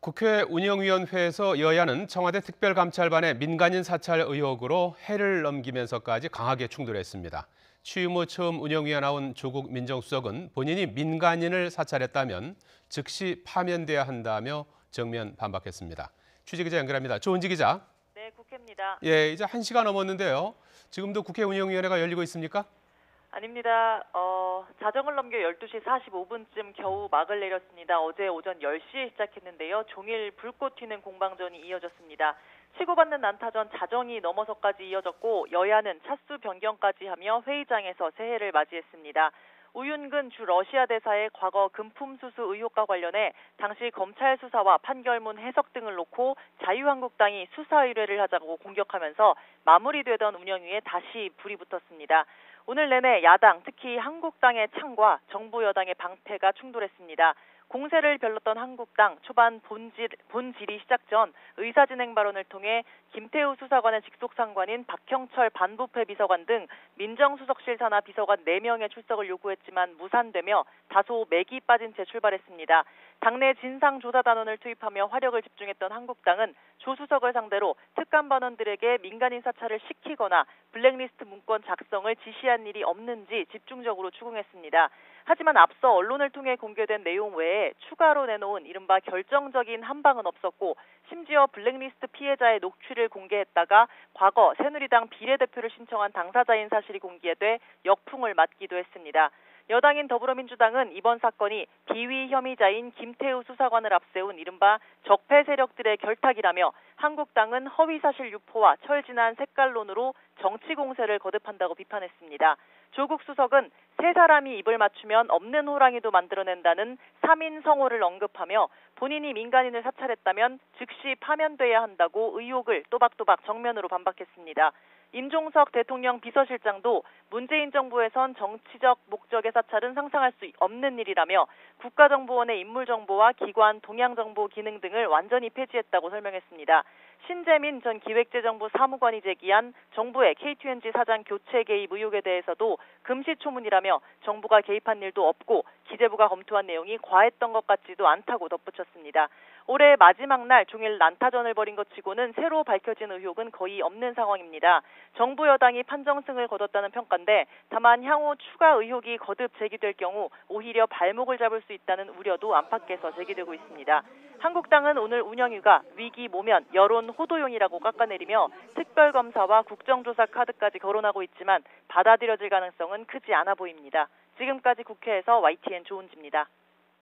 국회 운영위원회에서 여야는 청와대 특별감찰반의 민간인 사찰 의혹으로 해를 넘기면서까지 강하게 충돌했습니다. 취임 후 처음 운영위에 나온 조국 민정수석은 본인이 민간인을 사찰했다면 즉시 파면돼야 한다며 정면 반박했습니다. 취재기자 연결합니다. 조은지 기자. 네, 국회입니다. 예, 이제 1시가 넘었는데요. 지금도 국회 운영위원회가 열리고 있습니까? 아닙니다. 자정을 넘겨 12시 45분쯤 겨우 막을 내렸습니다. 어제 오전 10시에 시작했는데요. 종일 불꽃 튀는 공방전이 이어졌습니다. 치고받는 난타전 자정이 넘어서까지 이어졌고 여야는 차수 변경까지 하며 회의장에서 새해를 맞이했습니다. 우윤근 주 러시아 대사의 과거 금품 수수 의혹과 관련해 당시 검찰 수사와 판결문 해석 등을 놓고 자유한국당이 수사 의뢰를 하자고 공격하면서 마무리되던 운영위에 다시 불이 붙었습니다. 오늘 내내 야당, 특히 한국당의 창과 정부 여당의 방패가 충돌했습니다. 공세를 별렀던 한국당, 초반 본질이 시작 전 의사진행 발언을 통해 김태우 수사관의 직속 상관인 박형철 반부패 비서관 등 민정수석실 산하 비서관 4명의 출석을 요구했지만 무산되며 다소 맥이 빠진 채 출발했습니다. 당내 진상조사단원을 투입하며 화력을 집중했던 한국당은 조 수석을 상대로 특감반원들에게 민간인 사찰을 시키거나 블랙리스트 문건 작성을 지시한 일이 없는지 집중적으로 추궁했습니다. 하지만 앞서 언론을 통해 공개된 내용 외에 추가로 내놓은 이른바 결정적인 한방은 없었고 심지어 블랙리스트 피해자의 녹취를 공개했다가 과거 새누리당 비례대표를 신청한 당사자인 사실이 공개돼 역풍을 맞기도 했습니다. 여당인 더불어민주당은 이번 사건이 비위 혐의자인 김태우 수사관을 앞세운 이른바 적폐 세력들의 결탁이라며 한국당은 허위사실 유포와 철진한 색깔론으로 정치 공세를 거듭한다고 비판했습니다. 조국 수석은 세 사람이 입을 맞추면 없는 호랑이도 만들어낸다는 3인 성호를 언급하며 본인이 민간인을 사찰했다면 즉시 파면돼야 한다고 의혹을 또박또박 정면으로 반박했습니다. 임종석 대통령 비서실장도 문재인 정부에선 정치적 목적의 사찰은 상상할 수 없는 일이라며 국가정보원의 인물정보와 기관, 동향정보 기능 등을 완전히 폐지했다고 설명했습니다. 신재민 전 기획재정부 사무관이 제기한 정부의 K2NG 사장 교체 개입 의혹에 대해서도 금시초문이라며 정부가 개입한 일도 없고 기재부가 검토한 내용이 과했던 것 같지도 않다고 덧붙였습니다. 올해 마지막 날 종일 난타전을 벌인 것 치고는 새로 밝혀진 의혹은 거의 없는 상황입니다. 정부 여당이 판정승을 거뒀다는 평가인데 다만 향후 추가 의혹이 거듭 제기될 경우 오히려 발목을 잡을 수 있다는 우려도 안팎에서 제기되고 있습니다. 한국당은 오늘 운영위가 위기 모면 여론 호도용이라고 깎아내리며 특별검사와 국정조사 카드까지 거론하고 있지만 받아들여질 가능성은 크지 않아 보입니다. 지금까지 국회에서 YTN 조은지입니다.